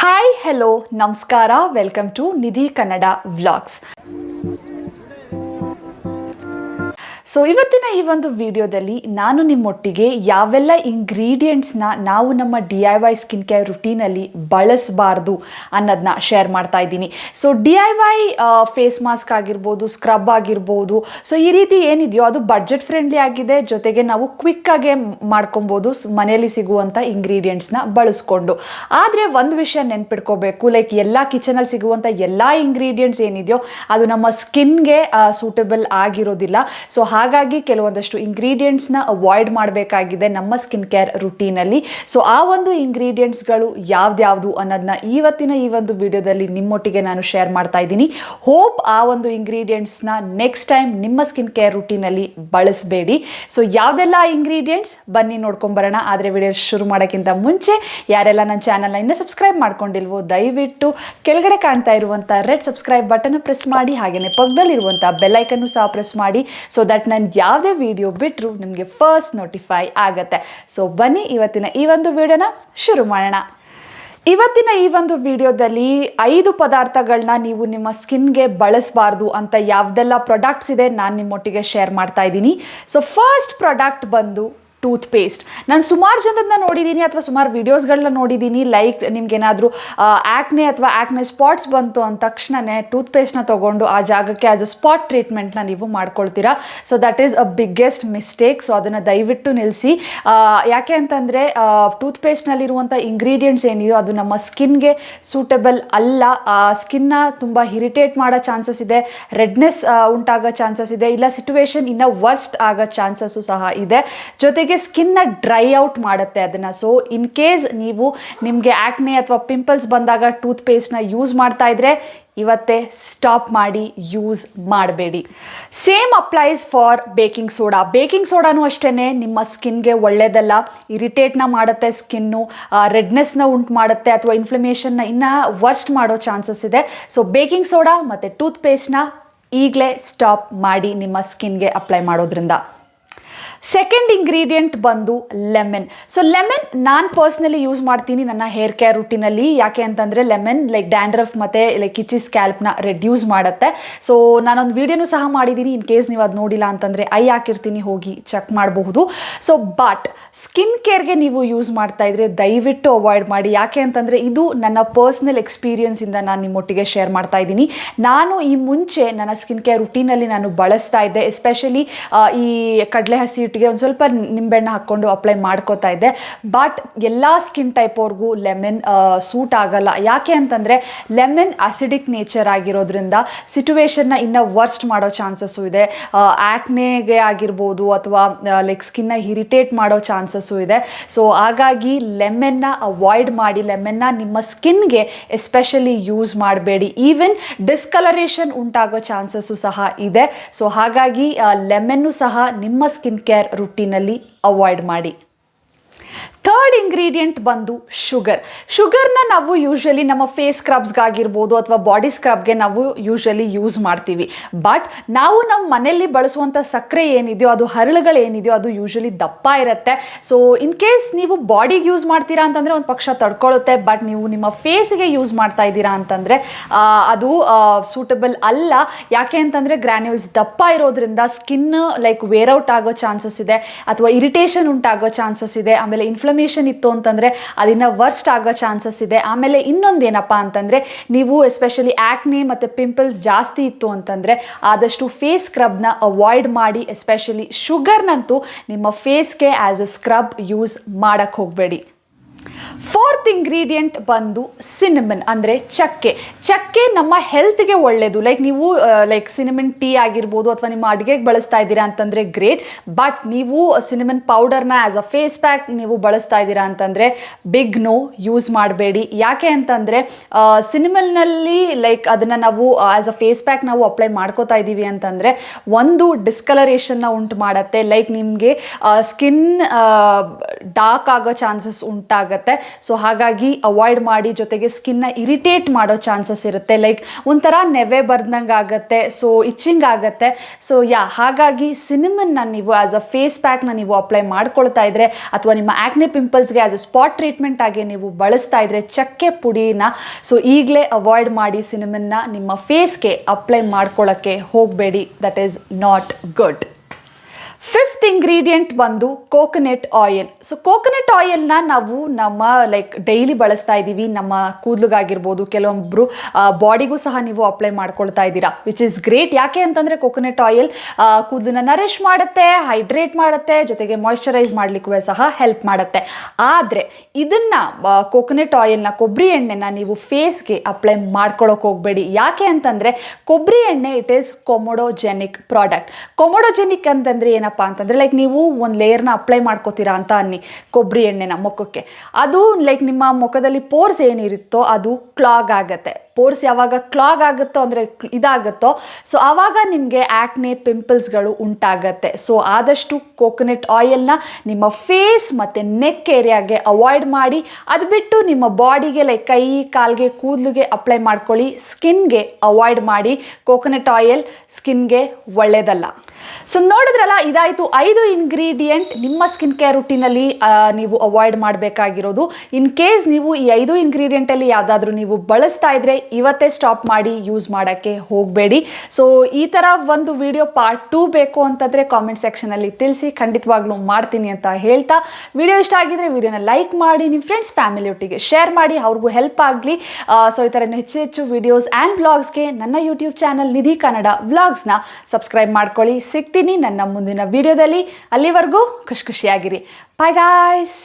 Hi hello ನಮಸ್ಕಾರ welcome to Nidhi Kannada vlogs. So ಇವತ್ತಿನ ಈ ಒಂದು ವಿಡಿಯೋದಲ್ಲಿ ನಾನು ನಿಮ್ಮೊಟ್ಟಿಗೆ ಯಾವೆಲ್ಲ ಇಂಗ್ರೀಡಿಯೆಂಟ್ಸ್ನ ನಾವು ನಮ್ಮ DIY ಸ್ಕಿನ್ ಕೇರ್ ರುಟೀನಲ್ಲಿ ಬಳಸಬಾರ್ದು ಅನ್ನೋದನ್ನ ಶೇರ್ ಮಾಡ್ತಾ ಇದ್ದೀನಿ. ಸೊ DIY ಫೇಸ್ ಮಾಸ್ಕ್ ಆಗಿರ್ಬೋದು, ಸ್ಕ್ರಬ್ ಆಗಿರ್ಬೋದು, ಸೊ ಈ ರೀತಿ ಏನಿದೆಯೋ ಅದು ಬಡ್ಜೆಟ್ ಫ್ರೆಂಡ್ಲಿ ಆಗಿದೆ. ಜೊತೆಗೆ ನಾವು ಕ್ವಿಕ್ಕಾಗೆ ಮಾಡ್ಕೊಬೋದು ಮನೆಯಲ್ಲಿ ಸಿಗುವಂಥ ಇಂಗ್ರೀಡಿಯೆಂಟ್ಸ್ನ ಬಳಸ್ಕೊಂಡು. ಆದರೆ ಒಂದು ವಿಷಯ ನೆನ್ಪಿಟ್ಕೋಬೇಕು, ಲೈಕ್ ಎಲ್ಲ ಕಿಚನಲ್ಲಿ ಸಿಗುವಂಥ ಎಲ್ಲ ಇಂಗ್ರೀಡಿಯೆಂಟ್ಸ್ ಏನಿದೆಯೋ ಅದು ನಮ್ಮ ಸ್ಕಿನ್ಗೆ ಸೂಟಬಲ್ ಆಗಿರೋದಿಲ್ಲ. ಸೊ ಹಾಗಾಗಿ ಕೆಲವೊಂದಷ್ಟು ಇಂಗ್ರೀಡಿಯೆಂಟ್ಸ್ನ ಅವಾಯ್ಡ್ ಮಾಡಬೇಕಾಗಿದೆ ನಮ್ಮ ಸ್ಕಿನ್ ಕೇರ್ ರುಟೀನಲ್ಲಿ. ಸೊ ಆ ಒಂದು ಇಂಗ್ರೀಡಿಯೆಂಟ್ಸ್ಗಳು ಯಾವ್ದ್ಯಾವುದು ಅನ್ನೋದನ್ನ ಇವತ್ತಿನ ಈ ಒಂದು ವಿಡಿಯೋದಲ್ಲಿ ನಿಮ್ಮೊಟ್ಟಿಗೆ ನಾನು ಶೇರ್ ಮಾಡ್ತಾ ಇದ್ದೀನಿ. ಹೋಪ್ ಆ ಒಂದು ಇಂಗ್ರೀಡಿಯೆಂಟ್ಸ್ನ ನೆಕ್ಸ್ಟ್ ಟೈಮ್ ನಿಮ್ಮ ಸ್ಕಿನ್ ಕೇರ್ ರುಟೀನಲ್ಲಿ ಬಳಸಬೇಡಿ. ಸೊ ಯಾವುದೆಲ್ಲ ಇಂಗ್ರೀಡಿಯೆಂಟ್ಸ್ ಬನ್ನಿ ನೋಡ್ಕೊಂಬರೋಣ. ಆದರೆ ವಿಡಿಯೋ ಶುರು ಮಾಡೋಕ್ಕಿಂತ ಮುಂಚೆ ಯಾರೆಲ್ಲ ನನ್ನ ಚಾನಲ್ನ ಇನ್ನೂ ಸಬ್ಸ್ಕ್ರೈಬ್ ಮಾಡ್ಕೊಂಡಿಲ್ವೋ ದಯವಿಟ್ಟು ಕೆಳಗಡೆ ಕಾಣ್ತಾ ಇರುವಂಥ ರೆಡ್ ಸಬ್ಸ್ಕ್ರೈಬ್ ಬಟನ್ ಪ್ರೆಸ್ ಮಾಡಿ, ಹಾಗೆಯೇ ಪಕ್ಕದಲ್ಲಿರುವಂಥ ಬೆಲ್ಲೈಕನ್ನು ಸಹ ಪ್ರೆಸ್ ಮಾಡಿ. ಸೊ ದಟ್ ನಾನು ಯಾವುದೇ ವಿಡಿಯೋ ಬಿಟ್ಟರು ನಿಮಗೆ ಫಸ್ಟ್ ನೋಟಿಫೈ ಆಗುತ್ತೆ. ಸೊ ಬನ್ನಿ ಇವತ್ತಿನ ಈ ಒಂದು ವಿಡಿಯೋನ ಶುರು ಮಾಡೋಣ. ಇವತ್ತಿನ ಈ ಒಂದು ವಿಡಿಯೋದಲ್ಲಿ 5 ಪದಾರ್ಥಗಳನ್ನ ನೀವು ನಿಮ್ಮ ಸ್ಕಿನ್ಗೆ ಬಳಸಬಾರ್ದು ಅಂತ ಯಾವುದೆಲ್ಲ ಪ್ರಾಡಕ್ಟ್ಸ್ ಇದೆ ನಾನು ನಿಮ್ಮೊಟ್ಟಿಗೆ ಶೇರ್ ಮಾಡ್ತಾ ಇದ್ದೀನಿ. ಸೊ ಫಸ್ಟ್ ಪ್ರಾಡಕ್ಟ್ ಬಂದು ಟೂತ್ಪೇಸ್ಟ್. ನಾನು ಸುಮಾರು ಜನರನ್ನ ನೋಡಿದ್ದೀನಿ ಅಥವಾ ಸುಮಾರು ವಿಡಿಯೋಸ್ಗಳನ್ನ ನೋಡಿದ್ದೀನಿ. ಲೈಕ್ ನಿಮ್ಗೇನಾದರೂ ಆ್ಯಕ್ನೆ ಅಥವಾ ಆ್ಯಕ್ನೆ ಸ್ಪಾಟ್ಸ್ ಬಂತು ಅಂದ ತಕ್ಷಣವೇ ಟೂತ್ಪೇಸ್ಟ್ನ ತೊಗೊಂಡು ಆ ಜಾಗಕ್ಕೆ ಆಸ್ ಅ ಸ್ಪಾಟ್ ಟ್ರೀಟ್ಮೆಂಟ್ನ ನೀವು ಮಾಡ್ಕೊಳ್ತೀರಾ. So that is a biggest mistake. So ಅದನ್ನು ದಯವಿಟ್ಟು ನಿಲ್ಲಿಸಿ. ಯಾಕೆ ಅಂತಂದರೆ ಟೂತ್ಪೇಸ್ಟ್ನಲ್ಲಿರುವಂಥ ಇಂಗ್ರೀಡಿಯೆಂಟ್ಸ್ ಏನಿದೆಯೋ ಅದು ನಮ್ಮ ಸ್ಕಿನ್ಗೆ ಸೂಟಬಲ್ ಅಲ್ಲ. ಸ್ಕಿನ್ನ ತುಂಬ ಇರಿಟೇಟ್ ಮಾಡೋ ಚಾನ್ಸಸ್ ಇದೆ, ರೆಡ್ನೆಸ್ ಉಂಟಾಗೋ ಚಾನ್ಸಸ್ ಇದೆ, ಇಲ್ಲ ಸಿಚುವೇಶನ್ ಇನ್ನೂ ವರ್ಸ್ಟ್ ಆಗೋ ಚಾನ್ಸಸ್ಸು ಸಹ ಇದೆ. ಜೊತೆಗೆ ಸ್ಕಿನ್ನ ಡ್ರೈ ಔಟ್ ಮಾಡುತ್ತೆ ಅದನ್ನು. ಸೊ ಇನ್ ಕೇಸ್ ನೀವು ನಿಮಗೆ ಆ್ಯಕ್ನೆ ಅಥವಾ ಪಿಂಪಲ್ಸ್ ಬಂದಾಗ ಟೂತ್ಪೇಸ್ಟ್ನ ಯೂಸ್ ಮಾಡ್ತಾ ಇದ್ರೆ ಇವತ್ತೇ ಸ್ಟಾಪ್ ಮಾಡಿ, ಯೂಸ್ ಮಾಡಬೇಡಿ. Same applies for baking soda. Baking ಸೋಡಾನು ಅಷ್ಟೇ ನಿಮ್ಮ ಸ್ಕಿನ್ಗೆ ಒಳ್ಳೆಯದಲ್ಲ, ಇರಿಟೇಟ್ನ ಮಾಡುತ್ತೆ, ಸ್ಕಿನ್ನು ರೆಡ್ನೆಸ್ನ ಉಂಟು ಮಾಡುತ್ತೆ ಅಥವಾ ಇನ್ಫ್ಲಮೇಷನ್ನ ಇನ್ನೂ ವರ್ಸ್ಟ್ ಮಾಡೋ ಚಾನ್ಸಸ್ ಇದೆ. ಸೊ ಬೇಕಿಂಗ್ ಸೋಡಾ ಮತ್ತು ಟೂತ್ಪೇಸ್ಟ್ನ ಈಗಲೇ ಸ್ಟಾಪ್ ಮಾಡಿ ನಿಮ್ಮ ಸ್ಕಿನ್ಗೆ ಅಪ್ಲೈ ಮಾಡೋದ್ರಿಂದ. ಸೆಕೆಂಡ್ ಇಂಗ್ರೀಡಿಯೆಂಟ್ ಬಂದು ಲೆಮನ್. ಸೊ ಲೆಮನ್ ನಾನು ಪರ್ಸ್ನಲಿ ಯೂಸ್ ಮಾಡ್ತೀನಿ ನನ್ನ ಹೇರ್ ಕೇರ್ ರುಟೀನಲ್ಲಿ. ಯಾಕೆ ಅಂತಂದರೆ ಲೆಮನ್ ಲೈಕ್ ಡ್ಯಾಂಡ್ರಫ್ ಮತ್ತು ಲೈಕ್ ಇಚಿ ಸ್ಕ್ಯಾಲ್ಪ್ನ ರೆಡ್ಯೂಸ್ ಮಾಡುತ್ತೆ. ಸೊ ನಾನೊಂದು ವೀಡಿಯೋನು ಸಹ ಮಾಡಿದ್ದೀನಿ. ಇನ್ ಕೇಸ್ ನೀವು ಅದು ನೋಡಿಲ್ಲ ಅಂತಂದರೆ ಹಾಕಿರ್ತೀನಿ, ಹೋಗಿ ಚೆಕ್ ಮಾಡಬಹುದು. ಸೊ ಬಟ್ ಸ್ಕಿನ್ ಕೇರ್ಗೆ ನೀವು ಯೂಸ್ ಮಾಡ್ತಾ ಇದ್ರೆ ದಯವಿಟ್ಟು ಅವಾಯ್ಡ್ ಮಾಡಿ. ಯಾಕೆ ಅಂತಂದರೆ ಇದು ನನ್ನ ಪರ್ಸ್ನಲ್ ಎಕ್ಸ್ಪೀರಿಯನ್ಸಿಂದ ನಾನು ನಿಮ್ಮೊಟ್ಟಿಗೆ ಶೇರ್ ಮಾಡ್ತಾ ಇದ್ದೀನಿ. ನಾನು ಈ ಮುಂಚೆ ನನ್ನ ಸ್ಕಿನ್ ಕೇರ್ ರುಟೀನಲ್ಲಿ ನಾನು ಬಳಸ್ತಾ ಇದ್ದೆ. ಎಸ್ಪೆಷಲಿ ಈ ಕಡಲೆ ಹಸಿ ಹಿಟ್ಟಿಗೆ ಒಂದು ಸ್ವಲ್ಪ ನಿಂಬೆಣ್ಣೆ ಹಾಕ್ಕೊಂಡು ಅಪ್ಲೈ ಮಾಡ್ಕೋತಾ ಇದ್ದೆ. ಬಟ್ ಎಲ್ಲ ಸ್ಕಿನ್ ಟೈಪ್ ಅವ್ರಿಗೂ ಲೆಮನ್ ಸೂಟ್ ಆಗಲ್ಲ. ಯಾಕೆ ಅಂತಂದರೆ ಲೆಮನ್ ಅಸಿಡಿಕ್ ನೇಚರ್ ಆಗಿರೋದ್ರಿಂದ ಸಿಚುವೇಶನ್ನ ಇನ್ನೂ ವರ್ಸ್ಟ್ ಮಾಡೋ ಚಾನ್ಸಸ್ಸು ಇದೆ. ಆ್ಯಕ್ನೆಗೆ ಆಗಿರ್ಬೋದು ಅಥವಾ ಲೈಕ್ ಸ್ಕಿನ್ನ ಇರಿಟೇಟ್ ಮಾಡೋ ಚಾನ್ಸಸ್ಸು ಇದೆ. ಸೊ ಹಾಗಾಗಿ ಲೆಮನ್ನ ಅವಾಯ್ಡ್ ಮಾಡಿ. ಲೆಮನ್ನ ನಿಮ್ಮ ಸ್ಕಿನ್ಗೆ ಎಸ್ಪೆಷಲಿ ಯೂಸ್ ಮಾಡಬೇಡಿ. ಈವನ್ ಡಿಸ್ಕಲರೇಷನ್ ಉಂಟಾಗೋ ಚಾನ್ಸಸ್ಸು ಸಹ ಇದೆ. ಸೊ ಹಾಗಾಗಿ ಲೆಮನ್ನು ಸಹ ನಿಮ್ಮ ಸ್ಕಿನ್ ಕೇರ್ ರುಟೀನಲ್ಲಿ ಅವಾಯ್ಡ್ ಮಾಡಿ. ಥರ್ಡ್ ಇಂಗ್ರೀಡಿಯೆಂಟ್ ಬಂದು ಶುಗರ್. ಶುಗರ್ನ ನಾವು ಯೂಶ್ವಲಿ ನಮ್ಮ ಫೇಸ್ ಸ್ಕ್ರಬ್ಸ್ಗಾಗಿರ್ಬೋದು ಅಥವಾ ಬಾಡಿ ಸ್ಕ್ರಬ್ಗೆ ನಾವು ಯೂಶ್ವಲಿ ಯೂಸ್ ಮಾಡ್ತೀವಿ. ಬಟ್ ನಾವು ನಮ್ಮ ಮನೆಯಲ್ಲಿ ಬಳಸುವಂಥ ಸಕ್ಕರೆ ಏನಿದೆಯೋ ಅದು ಹರಳುಗಳೇನಿದೆಯೋ ಅದು ಯೂಶ್ವಲಿ ದಪ್ಪ ಇರುತ್ತೆ. ಸೊ ಇನ್ ಕೇಸ್ ನೀವು ಬಾಡಿಗೆ ಯೂಸ್ ಮಾಡ್ತೀರಾ ಅಂತಂದರೆ ಒಂದು ಪಕ್ಷ ತಡ್ಕೊಳ್ಳುತ್ತೆ. ಬಟ್ ನೀವು ನಿಮ್ಮ ಫೇಸ್ಗೆ ಯೂಸ್ ಮಾಡ್ತಾ ಇದ್ದೀರಾ ಅಂತಂದರೆ ಅದು ಸೂಟಬಲ್ ಅಲ್ಲ. ಯಾಕೆ ಅಂತಂದರೆ ಗ್ರ್ಯಾನ್ಯೂಲ್ಸ್ ದಪ್ಪ ಇರೋದ್ರಿಂದ ಸ್ಕಿನ್ ಲೈಕ್ ವೇರ್ಔಟ್ ಆಗೋ ಚಾನ್ಸಸ್ ಇದೆ ಅಥವಾ ಇರಿಟೇಷನ್ ಉಂಟಾಗೋ ಚಾನ್ಸಸ್ ಇದೆ. ಆಮೇಲೆ ಇನ್ಫ್ಲಮೇಷನ್ ಇತ್ತು ಅಂತಂದರೆ ಅದನ್ನ ವರ್ಸ್ಟ್ ಆಗೋ ಚಾನ್ಸಸ್ ಇದೆ. ಆಮೇಲೆ ಇನ್ನೊಂದು ಏನಪ್ಪ ಅಂತಂದರೆ ನೀವು ಎಸ್ಪೆಷಲಿ ಆ್ಯಕ್ನೆ ಮತ್ತು ಪಿಂಪಲ್ಸ್ ಜಾಸ್ತಿ ಇತ್ತು ಅಂತಂದರೆ ಆದಷ್ಟು ಫೇಸ್ ಸ್ಕ್ರಬ್ನ ಅವಾಯ್ಡ್ ಮಾಡಿ. ಎಸ್ಪೆಷಲಿ ಶುಗರ್ನಂತೂ ನಿಮ್ಮ ಫೇಸ್ಗೆ ಆ್ಯಸ್ ಅ ಸ್ಕ್ರಬ್ ಯೂಸ್ ಮಾಡೋಕ್ಕೆ ಹೋಗಬೇಡಿ. ಫೋರ್ತ್ ಇಂಗ್ರೀಡಿಯೆಂಟ್ ಬಂದು ಸಿನಮನ್ ಅಂದರೆ ಚಕ್ಕೆ. ಚಕ್ಕೆ ನಮ್ಮ ಹೆಲ್ತ್ಗೆ ಒಳ್ಳೆಯದು. ಲೈಕ್ ನೀವು ಲೈಕ್ ಸಿನಮನ್ ಟೀ ಆಗಿರ್ಬೋದು ಅಥವಾ ನಿಮ್ಮ ಅಡುಗೆಗೆ ಬಳಸ್ತಾ ಇದ್ದೀರಾ ಅಂತಂದರೆ ಗ್ರೇಟ್. ಬಟ್ ನೀವು ಸಿನಮನ್ ಪೌಡರ್ನ ಆ್ಯಸ್ ಅ ಫೇಸ್ ಪ್ಯಾಕ್ ನೀವು ಬಳಸ್ತಾ ಇದ್ದೀರಾ ಅಂತಂದರೆ ಬಿಗ್ ನೋ, ಯೂಸ್ ಮಾಡಬೇಡಿ. ಯಾಕೆ ಅಂತಂದರೆ ಸಿನಮನ್ನಲ್ಲಿ ಲೈಕ್ ಅದನ್ನು ನಾವು ಆ್ಯಸ್ ಅ ಫೇಸ್ ಪ್ಯಾಕ್ ನಾವು ಅಪ್ಲೈ ಮಾಡ್ಕೋತಾ ಇದ್ದೀವಿ ಅಂತಂದರೆ ಒಂದು ಡಿಸ್ಕಲರೇಷನ್ನ ಉಂಟು ಮಾಡುತ್ತೆ. ಲೈಕ್ ನಿಮಗೆ ಸ್ಕಿನ್ ಡಾರ್ಕ್ ಆಗೋ ಚಾನ್ಸಸ್ ಉಂಟಾಗುತ್ತೆ. ಸೊ ಹಾಗಾಗಿ ಅವಾಯ್ಡ್ ಮಾಡಿ. ಜೊತೆಗೆ ಸ್ಕಿನ್ನ ಇರಿಟೇಟ್ ಮಾಡೋ ಚಾನ್ಸಸ್ ಇರುತ್ತೆ, ಲೈಕ್ ಒಂಥರ ನೆವೆ ಬರ್ದಂಗೆ ಆಗುತ್ತೆ, ಸೊ ಇಚ್ಚಿಂಗ್ ಆಗುತ್ತೆ. ಸೊ ಹಾಗಾಗಿ ಸಿನಿಮನ್ನ ನೀವು ಆಸ್ ಅ ಫೇಸ್ ಪ್ಯಾಕ್ನ ನೀವು ಅಪ್ಲೈ ಮಾಡ್ಕೊಳ್ತಾ ಇದ್ರೆ ಅಥವಾ ನಿಮ್ಮ ಆಕ್ನೆ ಪಿಂಪಲ್ಸ್ಗೆ ಆಸ್ ಅ ಸ್ಪಾಟ್ ಟ್ರೀಟ್ಮೆಂಟ್ ಆಗಿ ನೀವು ಬಳಸ್ತಾ ಇದ್ರೆ ಚಕ್ಕೆ ಪುಡಿನ ಸೊ ಈಗಲೇ ಅವಾಯ್ಡ್ ಮಾಡಿ. ಸಿನಿಮನ್ನ ನಿಮ್ಮ ಫೇಸ್ಗೆ ಅಪ್ಲೈ ಮಾಡ್ಕೊಳ್ಳೋಕ್ಕೆ ಹೋಗಬೇಡಿ. That is not good. Fifth ingredient ಬಂದು ಕೋಕೋನಟ್ ಆಯಿಲ್. ಸೊ ಕೋಕೋನಟ್ ಆಯಿಲ್ನ ನಾವು ನಮ್ಮ ಲೈಕ್ ಡೈಲಿ ಬಳಸ್ತಾ ಇದ್ದೀವಿ. ನಮ್ಮ ಕೂದಲಿಗಾಗಿರ್ಬೋದು, ಕೆಲವೊಬ್ಬರು ಬಾಡಿಗೂ ಸಹ ನೀವು ಅಪ್ಲೈ ಮಾಡ್ಕೊಳ್ತಾ ಇದ್ದೀರಾ, ವಿಚ್ ಇಸ್ ಗ್ರೇಟ್. ಯಾಕೆ ಅಂತಂದರೆ ಕೋಕೋನಟ್ ಆಯಿಲ್ ಕೂದಲನ್ನ ನರಿಶ್ ಮಾಡುತ್ತೆ, ಹೈಡ್ರೇಟ್ ಮಾಡುತ್ತೆ, ಜೊತೆಗೆ ಮಾಯ್ಶ್ಚರೈಸ್ ಮಾಡಲಿಕ್ಕೂ ಸಹ ಹೆಲ್ಪ್ ಮಾಡುತ್ತೆ. ಆದರೆ ಇದನ್ನು ಕೋಕೋನಟ್ ಆಯಿಲ್ನ, ಕೊಬ್ಬರಿ ಎಣ್ಣೆನ ನೀವು ಫೇಸ್ಗೆ ಅಪ್ಲೈ ಮಾಡ್ಕೊಳ್ಳೋಕೆ ಹೋಗಬೇಡಿ. ಯಾಕೆ ಅಂತಂದರೆ ಕೊಬ್ಬರಿ ಎಣ್ಣೆ ಇಟ್ ಈಸ್ ಕೊಮೊಡೋಜೆನಿಕ್ ಪ್ರಾಡಕ್ಟ್. ಕೊಮೊಡೋಜೆನಿಕ್ ಅಂತಂದರೆ ಏನಪ್ಪ ಅಂತಂದರೆ ಲೈಕ್ ನೀವು ಒಂದು ಲೇಯರ್ನ ಅಪ್ಲೈ ಮಾಡ್ಕೋತೀರಾ ಅಂತ ಅನ್ನಿ ಕೊಬ್ಬರಿ ಎಣ್ಣೆನ ಮುಖಕ್ಕೆ. ಅದು ಲೈಕ್ ನಿಮ್ಮ ಮುಖದಲ್ಲಿ ಪೋರ್ಸ್ ಏನಿರುತ್ತೋ ಅದು ಕ್ಲಾಗ್ ಆಗುತ್ತೆ. ಪೋರ್ಸ್ ಯಾವಾಗ ಕ್ಲಾಗ್ ಆಗುತ್ತೋ ಅಂದರೆ ಇದಾಗುತ್ತೋ ಸೊ ಆವಾಗ ನಿಮಗೆ ಆಕ್ನೆ ಪಿಂಪಲ್ಸ್ಗಳು ಉಂಟಾಗತ್ತೆ. ಸೊ ಆದಷ್ಟು ಕೋಕೋನಟ್ ಆಯಿಲ್ನ ನಿಮ್ಮ ಫೇಸ್ ಮತ್ತು ನೆಕ್ ಏರಿಯಾಗೆ ಅವಾಯ್ಡ್ ಮಾಡಿ. ಅದು ಬಿಟ್ಟು ನಿಮ್ಮ ಬಾಡಿಗೆ ಲೈಕ್ ಕೈ ಕಾಲಿಗೆ ಕೂದಲಿಗೆ ಅಪ್ಲೈ ಮಾಡ್ಕೊಳ್ಳಿ. ಸ್ಕಿನ್ಗೆ ಅವಾಯ್ಡ್ ಮಾಡಿ. ಕೋಕೋನಟ್ ಆಯಿಲ್ ಸ್ಕಿನ್ಗೆ ಒಳ್ಳೆಯದಲ್ಲ. ಸೊ ನೋಡಿದ್ರಲ್ಲ, ಇದಾಯಿತು 5 ಇಂಗ್ರೀಡಿಯೆಂಟ್ ನಿಮ್ಮ ಸ್ಕಿನ್ ಕೇರ್ ರುಟೀನಲ್ಲಿ ನೀವು ಅವಾಯ್ಡ್ ಮಾಡಬೇಕಾಗಿರೋದು. ಇನ್ ಕೇಸ್ ನೀವು ಈ 5 ಇಂಗ್ರೀಡಿಯೆಂಟಲ್ಲಿ ಯಾವುದಾದ್ರೂ ನೀವು ಬಳಸ್ತಾ ಇದ್ರೆ ಇವತ್ತೇ ಸ್ಟಾಪ್ ಮಾಡಿ, ಯೂಸ್ ಮಾಡೋಕ್ಕೆ ಹೋಗಬೇಡಿ. ಸೊ ಈ ಥರ ಒಂದು ವಿಡಿಯೋ ಪಾರ್ಟ್ 2 ಬೇಕು ಅಂತಂದರೆ ಕಾಮೆಂಟ್ ಸೆಕ್ಷನಲ್ಲಿ ತಿಳಿಸಿ, ಖಂಡಿತವಾಗ್ಲೂ ಮಾಡ್ತೀನಿ ಅಂತ ಹೇಳ್ತಾ, ವಿಡಿಯೋ ಇಷ್ಟ ಆಗಿದ್ರೆ ವಿಡಿಯೋನ ಲೈಕ್ ಮಾಡಿ, ನಿಮ್ಮ ಫ್ರೆಂಡ್ಸ್ ಫ್ಯಾಮಿಲಿ ಒಟ್ಟಿಗೆ ಶೇರ್ ಮಾಡಿ, ಅವ್ರಿಗೂ ಹೆಲ್ಪ್ ಆಗಲಿ. ಸೊ ಈ ಥರ ಹೆಚ್ಚು ವಿಡಿಯೋಸ್ ಆ್ಯಂಡ್ ವ್ಲಾಗ್ಸ್ಗೆ ನನ್ನ ಯೂಟ್ಯೂಬ್ ಚಾನಲ್ ನಿಧಿ ಕನ್ನಡ ವ್ಲಾಗ್ಸ್ನ ಸಬ್ಸ್ಕ್ರೈಬ್ ಮಾಡ್ಕೊಳ್ಳಿ. ಸಿಗ್ತೀನಿ ನನ್ನ ಮುಂದಿನ ವಿಡಿಯೋದಲ್ಲಿ. ಅಲ್ಲಿವರೆಗೂ ಖುಷಿಯಾಗಿರಿ. Bye guys.